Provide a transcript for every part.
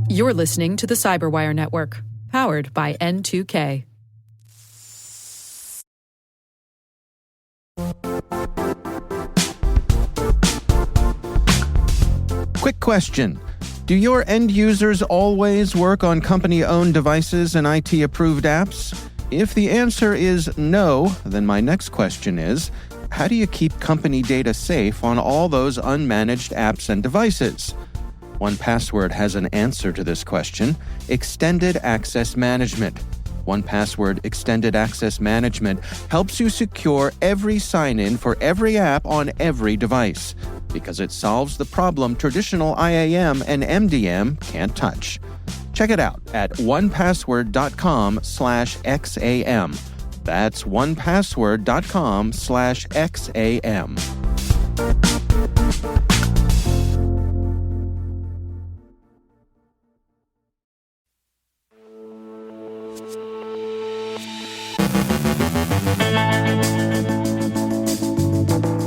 You're listening to the CyberWire Network, powered by N2K. Quick question. Do your end users always work on company-owned devices and IT-approved apps? If the answer is no, then my next question is, how do you keep company data safe on all those unmanaged apps and devices? 1Password has an answer to this question: Extended Access Management. 1Password Extended Access Management helps you secure every sign-in for every app on every device, because it solves the problem traditional IAM and MDM can't touch. Check it out at onepassword.com/XAM. That's onepassword.com/XAM.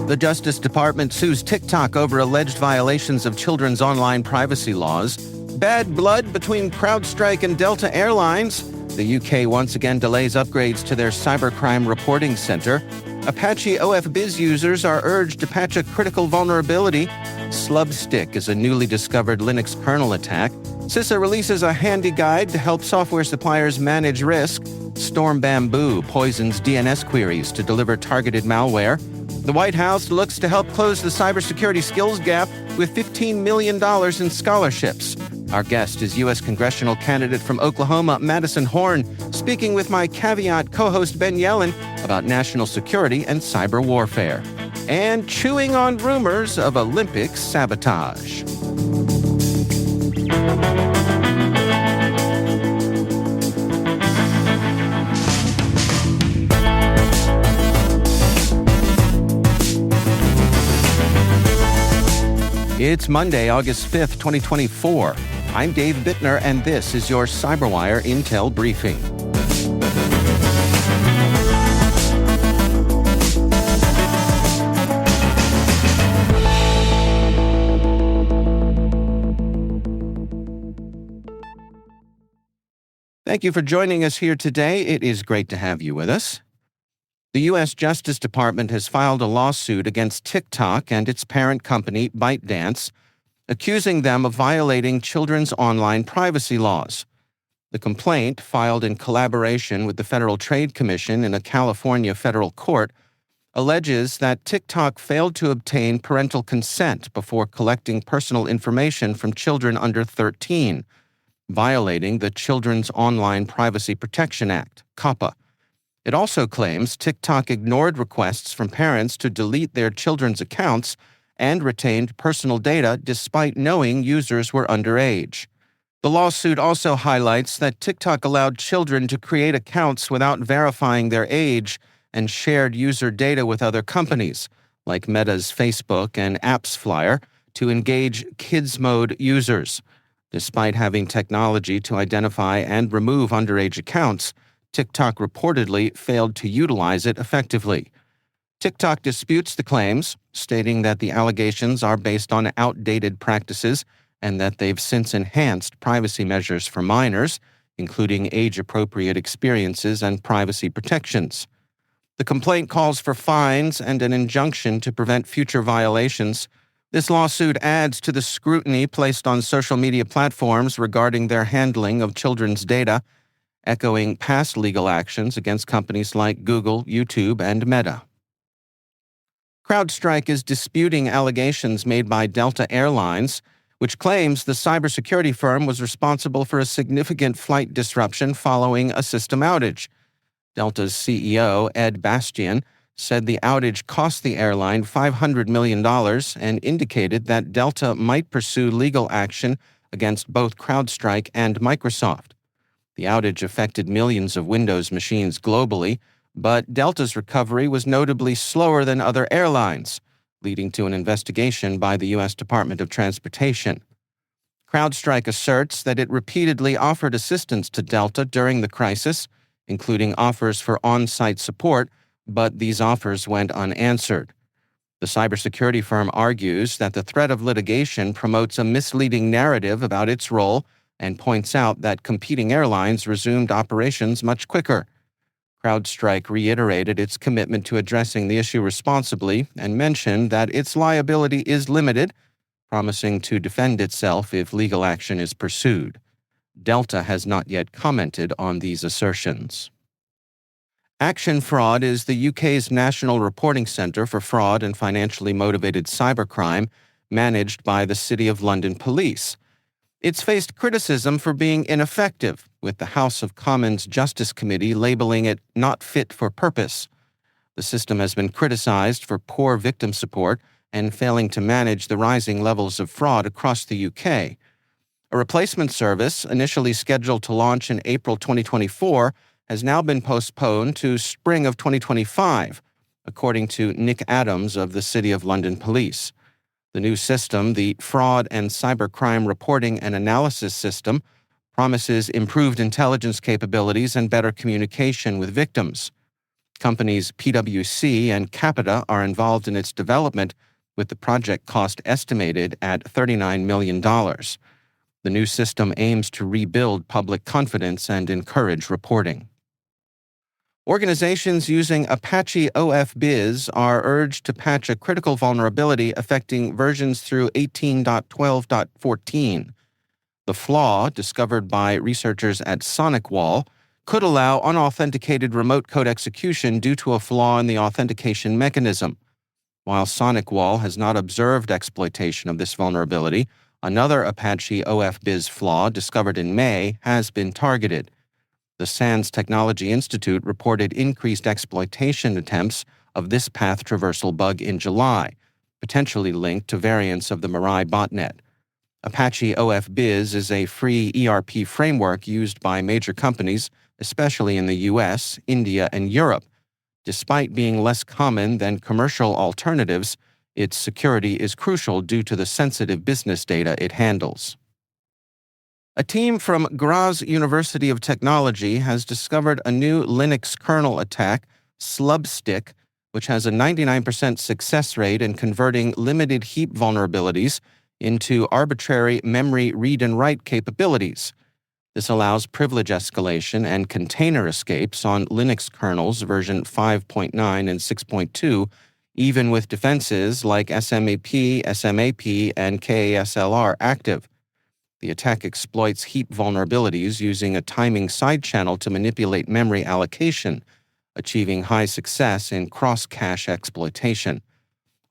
The Justice Department sues TikTok over alleged violations of children's online privacy laws. Bad blood between CrowdStrike and Delta Airlines. The UK once again delays upgrades to their cybercrime reporting center. Apache OFBiz users are urged to patch a critical vulnerability. Slubstick is a newly discovered Linux kernel attack. CISA releases a handy guide to help software suppliers manage risk. Storm Bamboo poisons DNS queries to deliver targeted malware. The White House looks to help close the cybersecurity skills gap with $15 million in scholarships. Our guest is U.S. congressional candidate from Oklahoma, Madison Horn, speaking with my Caveat co-host Ben Yellen about national security and cyber warfare. And chewing on rumors of Olympic sabotage. It's Monday, August 5th, 2024. I'm Dave Bittner, and this is your CyberWire Intel Briefing. Thank you for joining us here today. It is great to have you with us. The U.S. Justice Department has filed a lawsuit against TikTok and its parent company, ByteDance, accusing them of violating children's online privacy laws. The complaint, filed in collaboration with the Federal Trade Commission in a California federal court, alleges that TikTok failed to obtain parental consent before collecting personal information from children under 13, violating the Children's Online Privacy Protection Act, COPPA. It also claims TikTok ignored requests from parents to delete their children's accounts and retained personal data despite knowing users were underage. The lawsuit also highlights that TikTok allowed children to create accounts without verifying their age and shared user data with other companies, like Meta's Facebook and AppsFlyer, to engage kids mode users. Despite having technology to identify and remove underage accounts, TikTok reportedly failed to utilize it effectively. TikTok disputes the claims, stating that the allegations are based on outdated practices and that they've since enhanced privacy measures for minors, including age-appropriate experiences and privacy protections. The complaint calls for fines and an injunction to prevent future violations. This lawsuit adds to the scrutiny placed on social media platforms regarding their handling of children's data, echoing past legal actions against companies like Google, YouTube, and Meta. CrowdStrike is disputing allegations made by Delta Airlines, which claims the cybersecurity firm was responsible for a significant flight disruption following a system outage. Delta's CEO, Ed Bastian, said the outage cost the airline $500 million and indicated that Delta might pursue legal action against both CrowdStrike and Microsoft. The outage affected millions of Windows machines globally, but Delta's recovery was notably slower than other airlines, leading to an investigation by the U.S. Department of Transportation. CrowdStrike asserts that it repeatedly offered assistance to Delta during the crisis, including offers for on-site support, but these offers went unanswered. The cybersecurity firm argues that the threat of litigation promotes a misleading narrative about its role and points out that competing airlines resumed operations much quicker. CrowdStrike reiterated its commitment to addressing the issue responsibly and mentioned that its liability is limited, promising to defend itself if legal action is pursued. Delta has not yet commented on these assertions. Action Fraud is the UK's national reporting centre for fraud and financially motivated cybercrime, managed by the City of London Police. It's faced criticism for being ineffective, with the House of Commons Justice Committee labeling it not fit for purpose. The system has been criticized for poor victim support and failing to manage the rising levels of fraud across the UK. A replacement service, initially scheduled to launch in April 2024, has now been postponed to spring of 2025, according to Nick Adams of the City of London Police. The new system, the Fraud and Cybercrime Reporting and Analysis System, promises improved intelligence capabilities and better communication with victims. Companies PwC and Capita are involved in its development, with the project cost estimated at $39 million. The new system aims to rebuild public confidence and encourage reporting. Organizations using Apache OFBiz are urged to patch a critical vulnerability affecting versions through 18.12.14. The flaw, discovered by researchers at SonicWall, could allow unauthenticated remote code execution due to a flaw in the authentication mechanism. While SonicWall has not observed exploitation of this vulnerability, another Apache OFBiz flaw discovered in May has been targeted. The SANS Technology Institute reported increased exploitation attempts of this path traversal bug in July, potentially linked to variants of the Mirai botnet. Apache OFBiz is a free ERP framework used by major companies, especially in the US, India, and Europe. Despite being less common than commercial alternatives, its security is crucial due to the sensitive business data it handles. A team from Graz University of Technology has discovered a new Linux kernel attack, Slubstick, which has a 99% success rate in converting limited heap vulnerabilities into arbitrary memory read and write capabilities. This allows privilege escalation and container escapes on Linux kernels version 5.9 and 6.2, even with defenses like SMAP, and KASLR active. The attack exploits heap vulnerabilities using a timing side channel to manipulate memory allocation, achieving high success in cross-cache exploitation.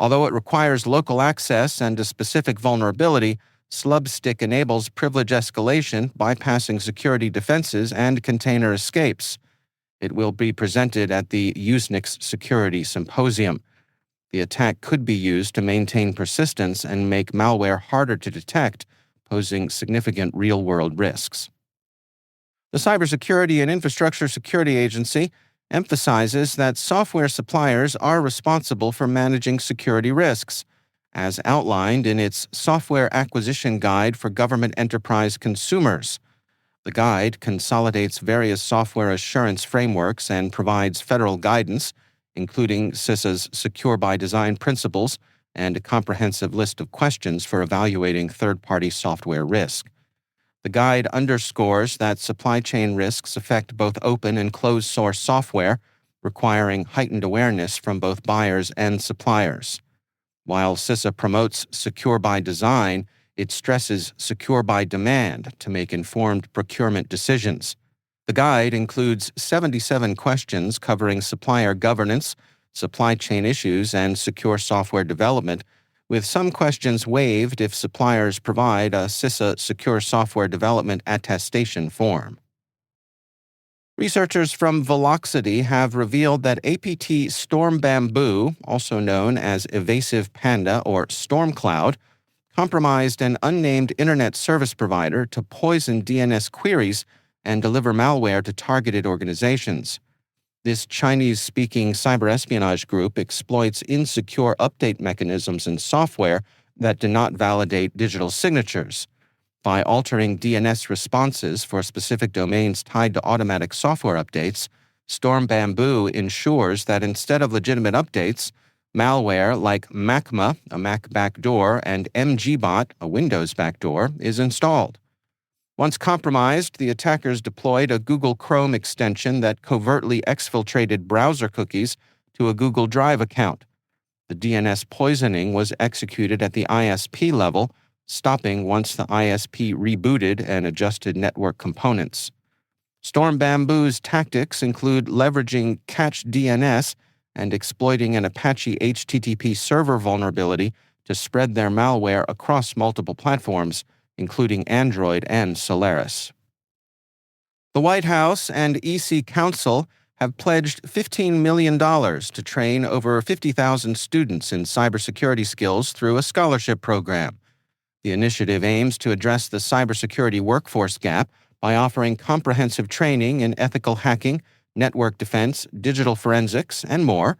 Although it requires local access and a specific vulnerability, Slubstick enables privilege escalation, bypassing security defenses and container escapes. It will be presented at the Usenix Security Symposium. The attack could be used to maintain persistence and make malware harder to detect, posing significant real-world risks. The Cybersecurity and Infrastructure Security Agency emphasizes that software suppliers are responsible for managing security risks, as outlined in its Software Acquisition Guide for Government Enterprise Consumers. The guide consolidates various software assurance frameworks and provides federal guidance, including CISA's Secure by Design principles, and a comprehensive list of questions for evaluating third-party software risk. The guide underscores that supply chain risks affect both open and closed-source software, requiring heightened awareness from both buyers and suppliers. While CISA promotes secure by design, it stresses secure by demand to make informed procurement decisions. The guide includes 77 questions covering supplier governance, supply chain issues, and secure software development, with some questions waived if suppliers provide a CISA Secure Software Development Attestation form. Researchers from Velocity have revealed that APT Storm Bamboo, also known as Evasive Panda or Stormcloud, compromised an unnamed internet service provider to poison DNS queries and deliver malware to targeted organizations. This Chinese-speaking cyber espionage group exploits insecure update mechanisms in software that do not validate digital signatures. By altering DNS responses for specific domains tied to automatic software updates, Storm Bamboo ensures that instead of legitimate updates, Malware like MACMA, a Mac backdoor, and MGBot, a Windows backdoor, is installed. Once compromised, the attackers deployed a Google Chrome extension that covertly exfiltrated browser cookies to a Google Drive account. The DNS poisoning was executed at the ISP level, stopping once the ISP rebooted and adjusted network components. Storm Bamboo's tactics include leveraging Catch DNS and exploiting an Apache HTTP server vulnerability to spread their malware across multiple platforms, including Android and Solaris. The White House and EC Council have pledged $15 million to train over 50,000 students in cybersecurity skills through a scholarship program. The initiative aims to address the cybersecurity workforce gap by offering comprehensive training in ethical hacking, network defense, digital forensics, and more.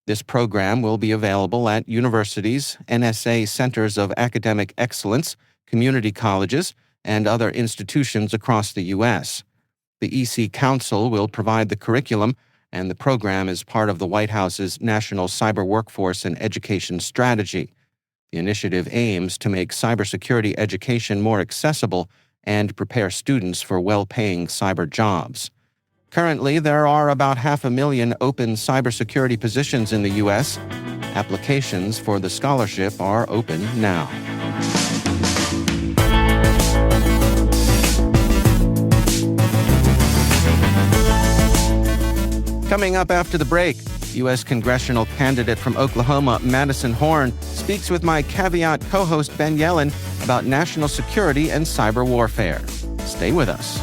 This program will be available at universities, NSA Centers of Academic Excellence, community colleges, and other institutions across the U.S. The EC Council will provide the curriculum, and the program is part of the White House's National Cyber Workforce and Education Strategy. The initiative aims to make cybersecurity education more accessible and prepare students for well-paying cyber jobs. Currently, there are about 500,000 open cybersecurity positions in the U.S. Applications for the scholarship are open now. Coming up after the break, U.S. congressional candidate from Oklahoma, Madison Horn, speaks with my Caveat co-host Ben Yellen about national security and cyber warfare. Stay with us.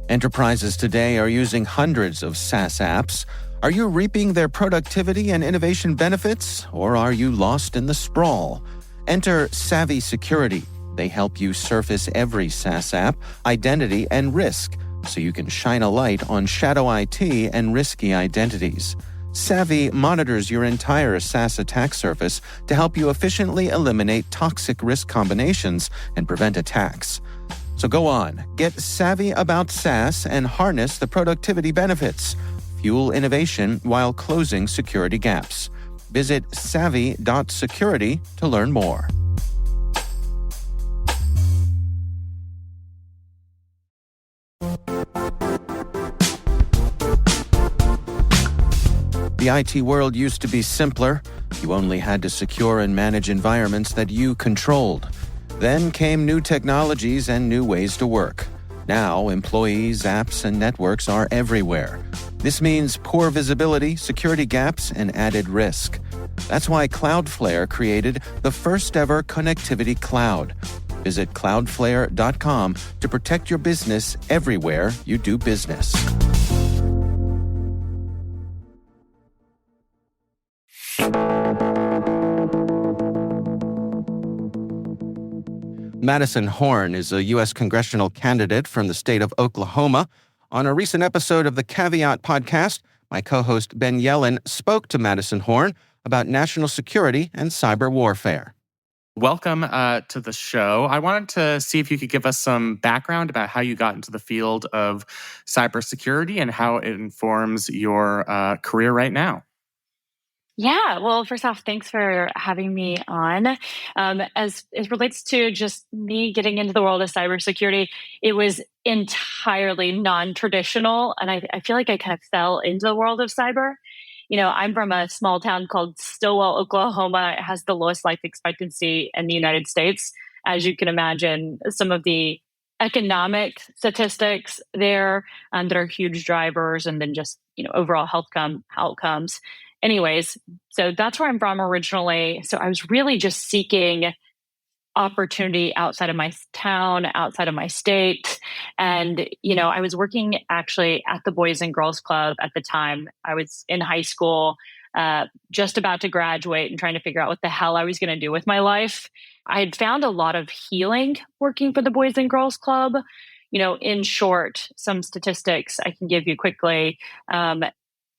Enterprises today are using hundreds of SaaS apps. Are you reaping their productivity and innovation benefits, or are you lost in the sprawl? Enter Savvy Security. They help you surface every SaaS app, identity, and risk, so you can shine a light on shadow IT and risky identities. Savvy monitors your entire SaaS attack surface to help you efficiently eliminate toxic risk combinations and prevent attacks. So go on, get savvy about SaaS and harness the productivity benefits. Fuel innovation while closing security gaps. Visit savvy.security to learn more. The IT world used to be simpler. You only had to secure and manage environments that you controlled. Then came new technologies and new ways to work. Now, employees, apps, and networks are everywhere. This means poor visibility, security gaps, and added risk. That's why Cloudflare created the first-ever connectivity cloud. Visit cloudflare.com to protect your business everywhere you do business. Madison Horn is a U.S. congressional candidate from the state of Oklahoma. On a recent episode of the Caveat podcast, my co-host Ben Yellen spoke to Madison Horn about national security and cyber warfare. Welcome to the show. I wanted to see if you could give us some background about how you got into the field of cybersecurity and how it informs your career right now. Yeah, well, first off, thanks for having me on. As it relates to just me getting into the world of cybersecurity, it was entirely non-traditional, and I feel like I kind of fell into the world of cyber. You know, I'm from a small town called Stillwell, Oklahoma. It has the lowest life expectancy in the United States. As you can imagine, some of the economic statistics there that are huge drivers, and then just, overall health outcomes. Anyways, so that's where I'm from originally. So I was really just seeking opportunity outside of my town, outside of my state. And, I was working actually at the Boys and Girls Club at the time. I was in high school, just about to graduate and trying to figure out what the hell I was going to do with my life. I had found a lot of healing working for the Boys and Girls Club. In short, some statistics I can give you quickly.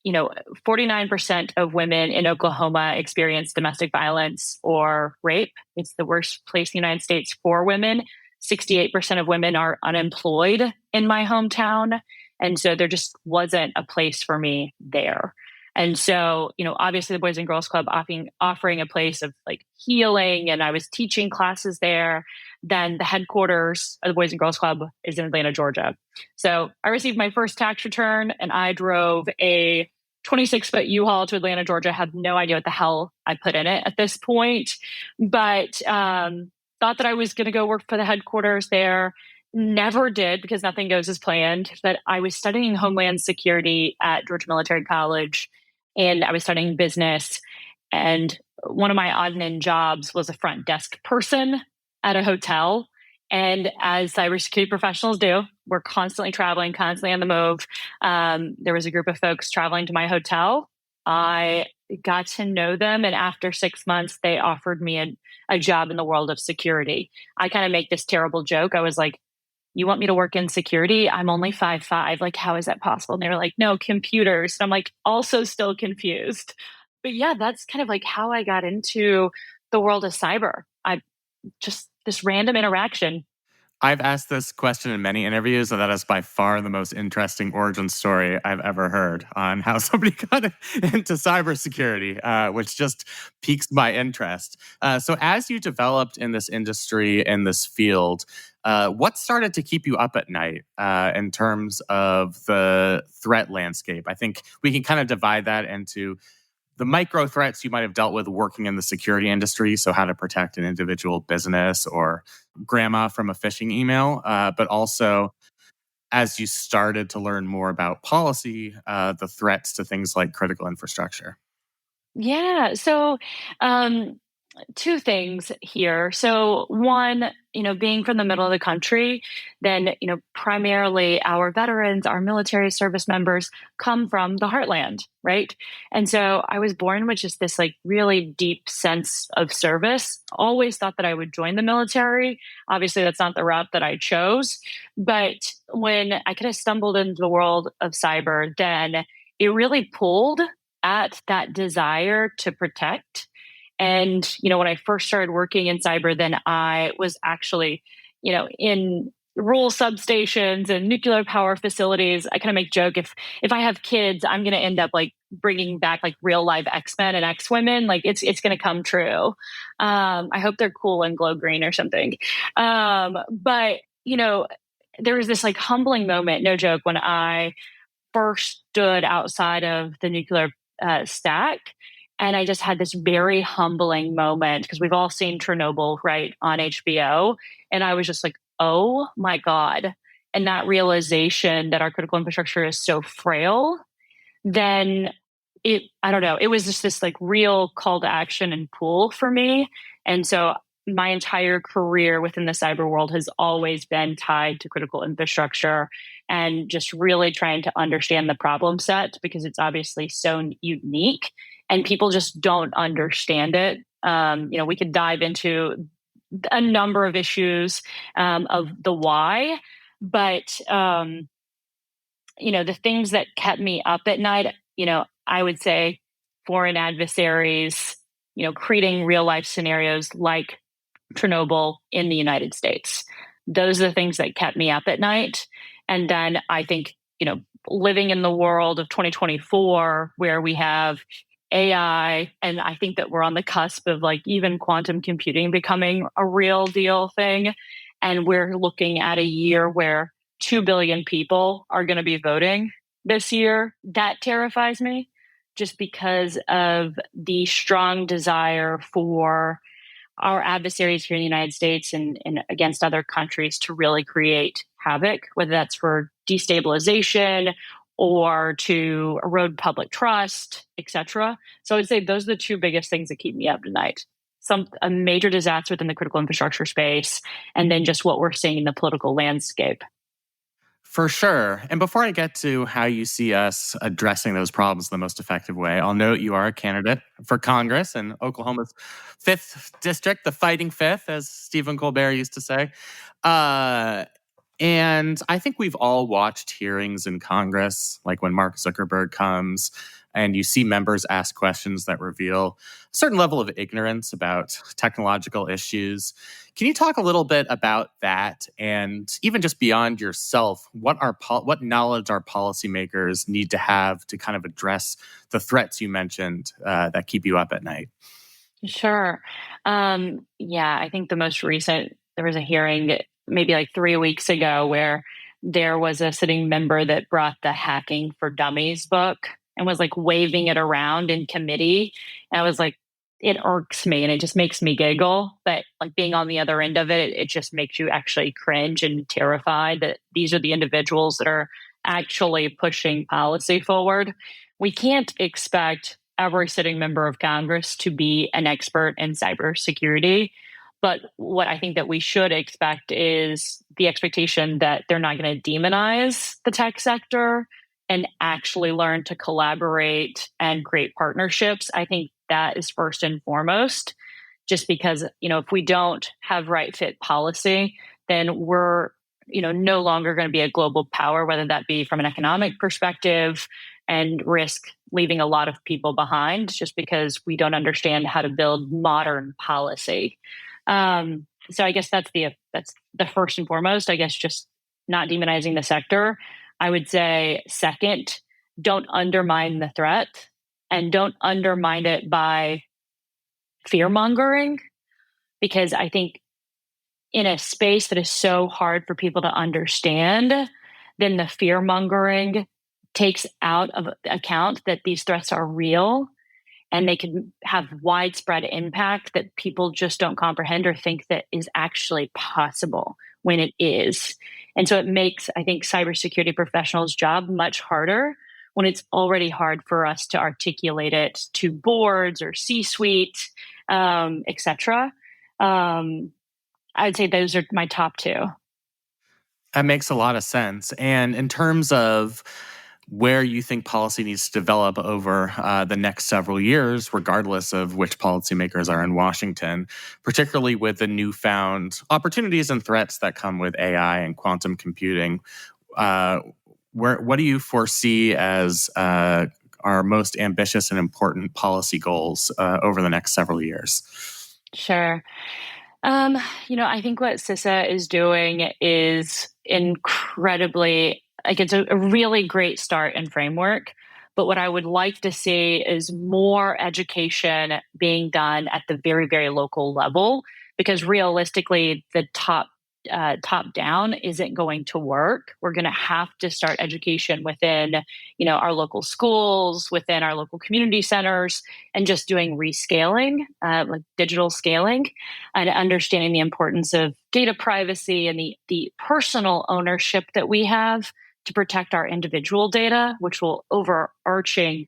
49% of women in Oklahoma experience domestic violence or rape. It's the worst place in the United States for women. 68% of women are unemployed in my hometown. And so there just wasn't a place for me there. And so, obviously the Boys and Girls Club offering a place of like healing, and I was teaching classes there. Then the headquarters of the Boys and Girls Club is in Atlanta, Georgia. So I received my first tax return and I drove a 26-foot U-Haul to Atlanta, Georgia. Had no idea what the hell I put in it at this point, but thought that I was going to go work for the headquarters there. Never did, because nothing goes as planned. But I was studying Homeland Security at Georgia Military College, and I was studying business. And one of my odd and end jobs was a front desk person at a hotel. And as cybersecurity professionals do, we're constantly traveling, constantly on the move. There was a group of folks traveling to my hotel. I got to know them, and after 6 months, they offered me a job in the world of security. I kind of make this terrible joke. I was like, "You want me to work in security? I'm only 5'5". Like, how is that possible?" And they were like, "No, computers." And I'm like, also still confused. But yeah, that's kind of like how I got into the world of cyber. I just this random interaction. I've asked this question in many interviews, and that is by far the most interesting origin story I've ever heard on how somebody got into cybersecurity, which just piques my interest. So as you developed in this industry, in this field, what started to keep you up at night in terms of the threat landscape? I think we can kind of divide that into the micro threats you might have dealt with working in the security industry, so how to protect an individual business or grandma from a phishing email, but also as you started to learn more about policy, the threats to things like critical infrastructure. Yeah. So, two things here. So one, being from the middle of the country, then, primarily our veterans, our military service members come from the heartland, right? And so I was born with just this like really deep sense of service. Always thought that I would join the military. Obviously, that's not the route that I chose. But when I kind of stumbled into the world of cyber, then it really pulled at that desire to protect. And, when I first started working in cyber, then I was actually, in rural substations and nuclear power facilities. I kind of make joke, if I have kids, I'm going to end up like bringing back like real live X-Men and X-Women. Like it's going to come true. I hope they're cool and glow green or something. But, there was this like humbling moment, no joke, when I first stood outside of the nuclear stack. And I just had this very humbling moment, because we've all seen Chernobyl, right, on HBO. And I was just like, oh my God. And that realization that our critical infrastructure is so frail, then I don't know, it was just this like real call to action and pull for me. And so my entire career within the cyber world has always been tied to critical infrastructure and just really trying to understand the problem set, because it's obviously so unique and people just don't understand it. We could dive into a number of issues of the why, but the things that kept me up at night, I would say foreign adversaries, creating real life scenarios like Chernobyl in the United States. Those are the things that kept me up at night. And then I think, living in the world of 2024, where we have AI, and I think that we're on the cusp of like even quantum computing becoming a real deal thing. And we're looking at a year where 2 billion people are going to be voting this year. That terrifies me, just because of the strong desire for our adversaries here in the United States and against other countries to really create havoc, whether that's for destabilization or to erode public trust, etc. So I would say those are the two biggest things that keep me up at night. A major disaster within the critical infrastructure space, and then just what we're seeing in the political landscape. For sure. And before I get to how you see us addressing those problems in the most effective way, I'll note you are a candidate for Congress in Oklahoma's 5th district, the fighting 5th, as Stephen Colbert used to say. And I think we've all watched hearings in Congress, like when Mark Zuckerberg comes and you see members ask questions that reveal a certain level of ignorance about technological issues. Can you talk a little bit about that, and even just beyond yourself, what knowledge our policymakers need to have to kind of address the threats you mentioned that keep you up at night? Sure. Yeah, I think the most recent, there was a hearing maybe like 3 weeks ago where there was a sitting member that brought the Hacking for Dummies book and was like waving it around in committee. And I was like, it irks me and it just makes me giggle. But like being on the other end of it, it just makes you actually cringe and terrified that these are the individuals that are actually pushing policy forward. We can't expect every sitting member of Congress to be an expert in cybersecurity. But what I think that we should expect is the expectation that they're not going to demonize the tech sector and actually learn to collaborate and create partnerships. I think that is first and foremost, just because, if we don't have right fit policy, then we're, no longer going to be a global power, whether that be from an economic perspective, and risk leaving a lot of people behind just because we don't understand how to build modern policy. So I guess that's the first and foremost, I guess, just not demonizing the sector. I would say second, don't undermine the threat and don't undermine it by fear mongering, because I think in a space that is so hard for people to understand, then the fear mongering takes out of account that these threats are real and they can have widespread impact that people just don't comprehend or think that is actually possible when it is. And so it makes, I think, cybersecurity professionals' job much harder when it's already hard for us to articulate it to boards or C-suite, et cetera. I'd say those are my top two. That makes a lot of sense. And in terms of where you think policy needs to develop over the next several years, regardless of which policymakers are in Washington, particularly with the newfound opportunities and threats that come with AI and quantum computing, what do you foresee as our most ambitious and important policy goals over the next several years? Sure. I think what CISA is doing is incredibly, it's a really great start and framework. But what I would like to see is more education being done at the very, very local level, because realistically, the top down isn't going to work. We're going to have to start education within, our local schools, within our local community centers, and just doing rescaling, like digital scaling, and understanding the importance of data privacy and the personal ownership that we have to protect our individual data, which will overarching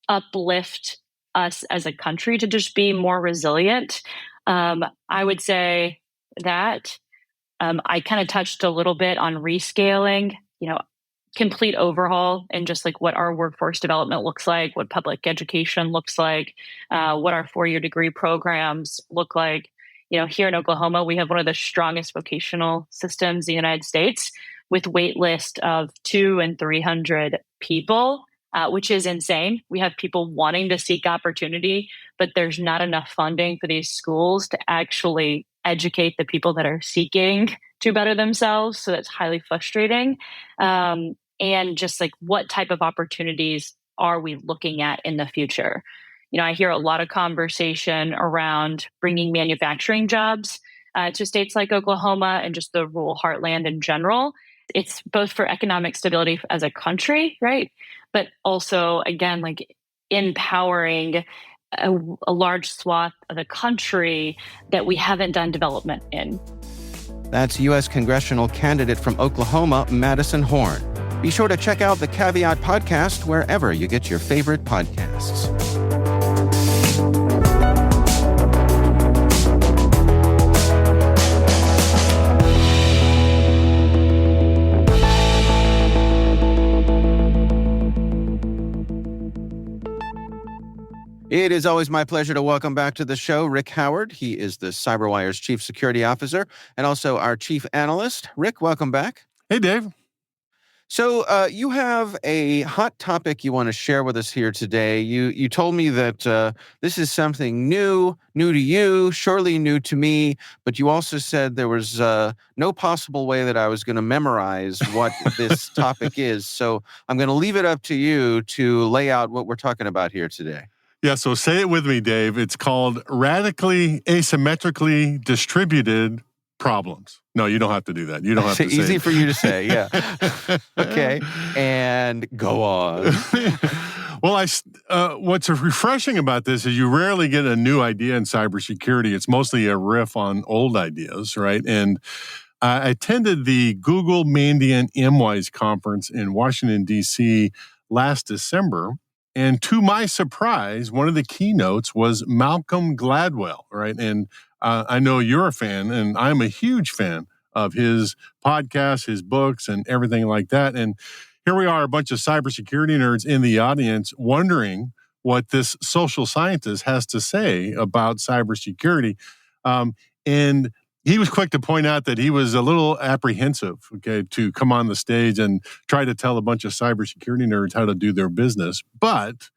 uplift us as a country to just be more resilient. I would say that. I kind of touched a little bit on rescaling, complete overhaul and just like what our workforce development looks like, what public education looks like, what our 4-year degree programs look like. Here in Oklahoma, we have one of the strongest vocational systems in the United States with wait list of 200 and 300 people, which is insane. We have people wanting to seek opportunity, but there's not enough funding for these schools to actually educate the people that are seeking to better themselves. So that's highly frustrating. And just like, what type of opportunities are we looking at in the future? I hear a lot of conversation around bringing manufacturing jobs to states like Oklahoma and just the rural heartland in general. It's both for economic stability as a country, right? But also, again, like empowering a large swath of the country that we haven't done development in. That's U.S. congressional candidate from Oklahoma, Madison Horn. Be sure to check out the Caveat podcast wherever you get your favorite podcasts. It is always my pleasure to welcome back to the show Rick Howard. He is the CyberWire's Chief Security Officer and also our Chief Analyst. Rick, welcome back. Hey, Dave. So you have a hot topic you want to share with us here today. You told me that this is something new to you, surely new to me, but you also said there was no possible way that I was going to memorize what this topic is. So I'm going to leave it up to you to lay out what we're talking about here today. Yeah, so say it with me, Dave. It's called radically asymmetrically distributed problems. No, you don't have to do that. You don't have to say Easy it. for you to say, yeah. Okay, and go on. Well, what's refreshing about this is you rarely get a new idea in cybersecurity. It's mostly a riff on old ideas, right? And I attended the Google Mandiant MWise conference in Washington, D.C. last December. And to my surprise, one of the keynotes was Malcolm Gladwell, right? And I know you're a fan, and I'm a huge fan of his podcasts, his books, and everything like that. And here we are, a bunch of cybersecurity nerds in the audience wondering what this social scientist has to say about cybersecurity. And he was quick to point out that he was a little apprehensive, to come on the stage and try to tell a bunch of cybersecurity nerds how to do their business. But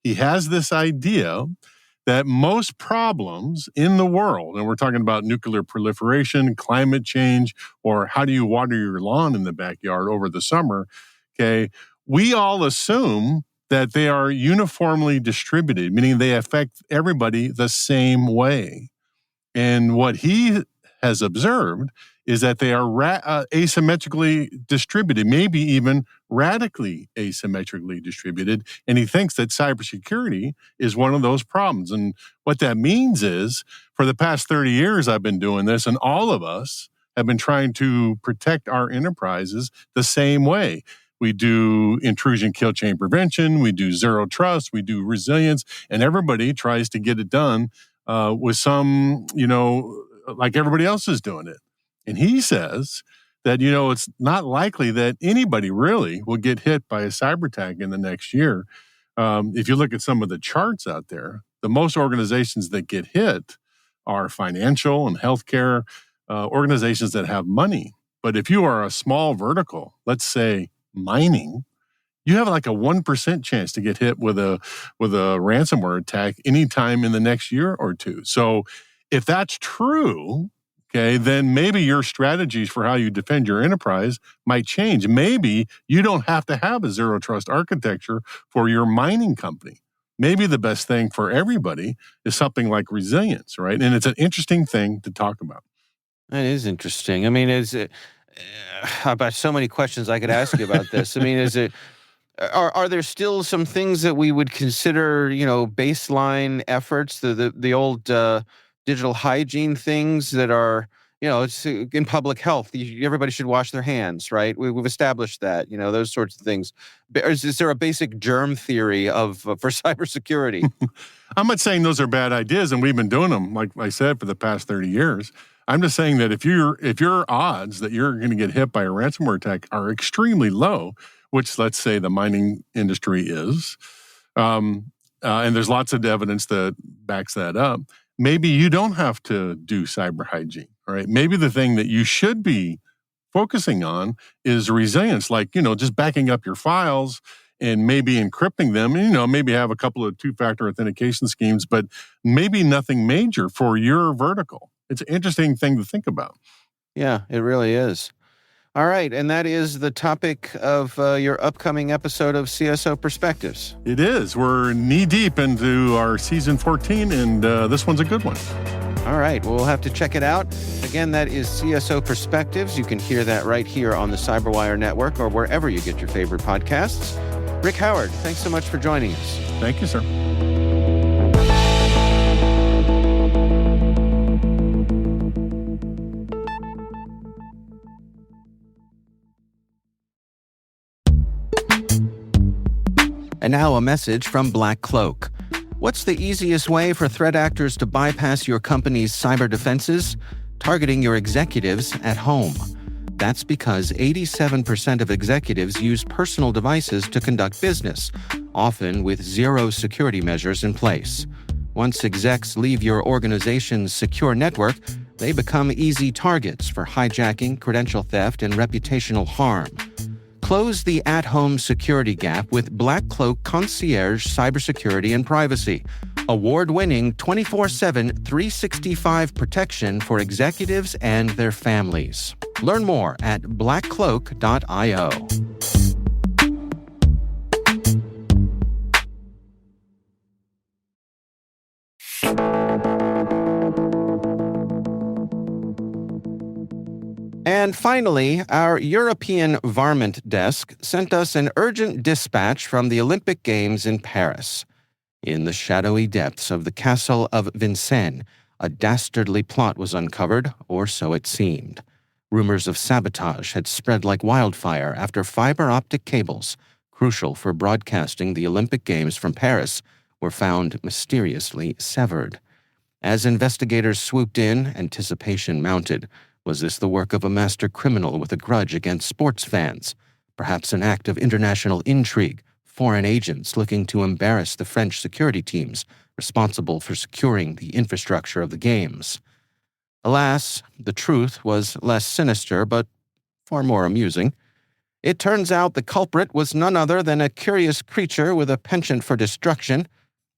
he has this idea that most problems in the world, and we're talking about nuclear proliferation, climate change, or how do you water your lawn in the backyard over the summer, we all assume that they are uniformly distributed, meaning they affect everybody the same way. And what he has observed is that they are asymmetrically distributed, maybe even radically asymmetrically distributed. And he thinks that cybersecurity is one of those problems. And what that means is, for the past 30 years, I've been doing this, and all of us have been trying to protect our enterprises the same way. We do intrusion kill chain prevention, we do zero trust, we do resilience, and everybody tries to get it done with some, like everybody else is doing it. And he says that, it's not likely that anybody really will get hit by a cyber attack in the next year. If you look at some of the charts out there, the most organizations that get hit are financial and healthcare organizations that have money. But if you are a small vertical, let's say mining, you have like a 1% chance to get hit with a ransomware attack anytime in the next year or two. So if that's true, then maybe your strategies for how you defend your enterprise might change. Maybe you don't have to have a zero trust architecture for your mining company. Maybe the best thing for everybody is something like resilience, right? And it's an interesting thing to talk about. That is interesting. I mean, about so many questions I could ask you about this. I mean, are there still some things that we would consider, baseline efforts, the old digital hygiene things that are, it's in public health. Everybody should wash their hands, right? We've established that, those sorts of things. Is there a basic germ theory for cybersecurity? I'm not saying those are bad ideas, and we've been doing them, like I said, for the past 30 years. I'm just saying that if your odds that you're going to get hit by a ransomware attack are extremely low, which let's say the mining industry is, and there's lots of evidence that backs that up, maybe you don't have to do cyber hygiene, right? Maybe the thing that you should be focusing on is resilience, like, just backing up your files and maybe encrypting them, and, maybe have a couple of two-factor authentication schemes, but maybe nothing major for your vertical. It's an interesting thing to think about. Yeah, it really is. All right, and that is the topic of your upcoming episode of CSO Perspectives. It is. We're knee-deep into our season 14, and this one's a good one. All right, well, we'll have to check it out. Again, that is CSO Perspectives. You can hear that right here on the CyberWire Network or wherever you get your favorite podcasts. Rick Howard, thanks so much for joining us. Thank you, sir. And now a message from Black Cloak. What's the easiest way for threat actors to bypass your company's cyber defenses? Targeting your executives at home. That's because 87% of executives use personal devices to conduct business, often with zero security measures in place. Once execs leave your organization's secure network, they become easy targets for hijacking, credential theft, and reputational harm. Close the at-home security gap with Black Cloak Concierge Cybersecurity and Privacy, award-winning 24/7 365 protection for executives and their families. Learn more at blackcloak.io. And finally, our European varmint desk sent us an urgent dispatch from the Olympic Games in Paris. In the shadowy depths of the castle of Vincennes, a dastardly plot was uncovered, or so it seemed. Rumors of sabotage had spread like wildfire after fiber optic cables, crucial for broadcasting the Olympic Games from Paris, were found mysteriously severed. As investigators swooped in, anticipation mounted. Was this the work of a master criminal with a grudge against sports fans? Perhaps an act of international intrigue, foreign agents looking to embarrass the French security teams responsible for securing the infrastructure of the Games. Alas, the truth was less sinister, but far more amusing. It turns out the culprit was none other than a curious creature with a penchant for destruction.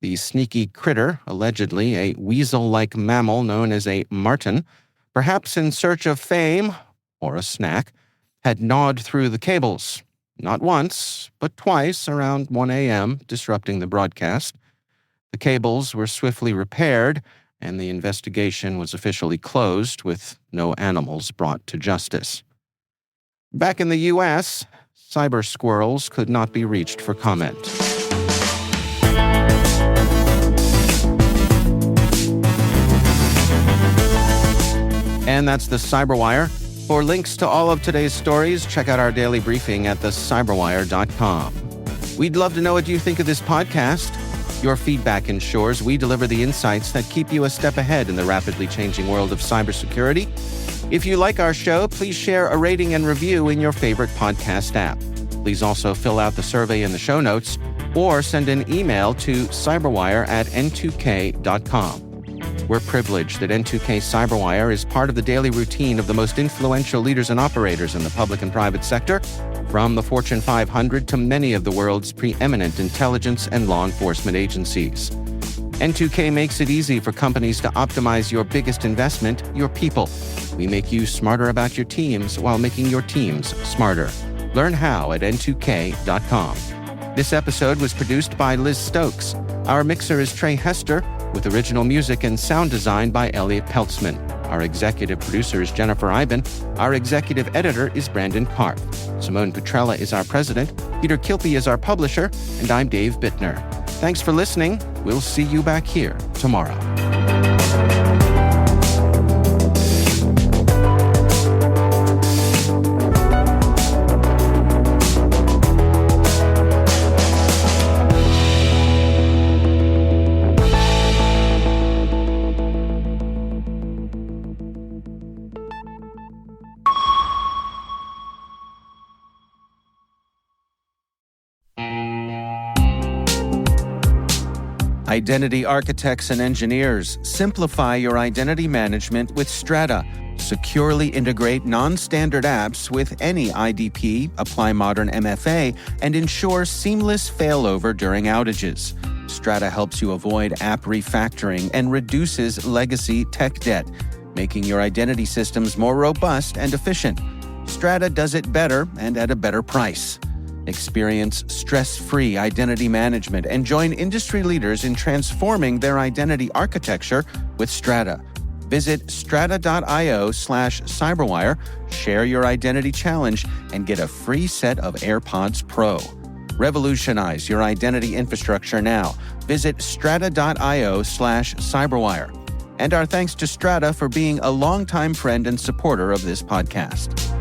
The sneaky critter, allegedly a weasel-like mammal known as a marten, perhaps in search of fame, or a snack, had gnawed through the cables, not once, but twice around 1 a.m., disrupting the broadcast. The cables were swiftly repaired, and the investigation was officially closed, with no animals brought to justice. Back in the U.S., cyber squirrels could not be reached for comment. And that's the CyberWire. For links to all of today's stories, check out our daily briefing at thecyberwire.com. We'd love to know what you think of this podcast. Your feedback ensures we deliver the insights that keep you a step ahead in the rapidly changing world of cybersecurity. If you like our show, please share a rating and review in your favorite podcast app. Please also fill out the survey in the show notes or send an email to cyberwire@n2k.com. We're privileged that N2K CyberWire is part of the daily routine of the most influential leaders and operators in the public and private sector, from the Fortune 500 to many of the world's preeminent intelligence and law enforcement agencies. N2K makes it easy for companies to optimize your biggest investment, your people. We make you smarter about your teams while making your teams smarter. Learn how at n2k.com. This episode was produced by Liz Stokes. Our mixer is Trey Hester, with original music and sound design by Elliot Peltzman. Our executive producer is Jennifer Iben. Our executive editor is Brandon Karp. Simone Petrella is our president. Peter Kilpie is our publisher. And I'm Dave Bittner. Thanks for listening. We'll see you back here tomorrow. Identity architects and engineers, simplify your identity management with Strata. Securely integrate non-standard apps with any IDP, apply modern MFA, and ensure seamless failover during outages. Strata helps you avoid app refactoring and reduces legacy tech debt, making your identity systems more robust and efficient. Strata does it better and at a better price. Experience stress-free identity management and join industry leaders in transforming their identity architecture with Strata. Visit strata.io/cyberwire, share your identity challenge, and get a free set of AirPods Pro. Revolutionize your identity infrastructure now. Visit strata.io/cyberwire. And our thanks to Strata for being a longtime friend and supporter of this podcast.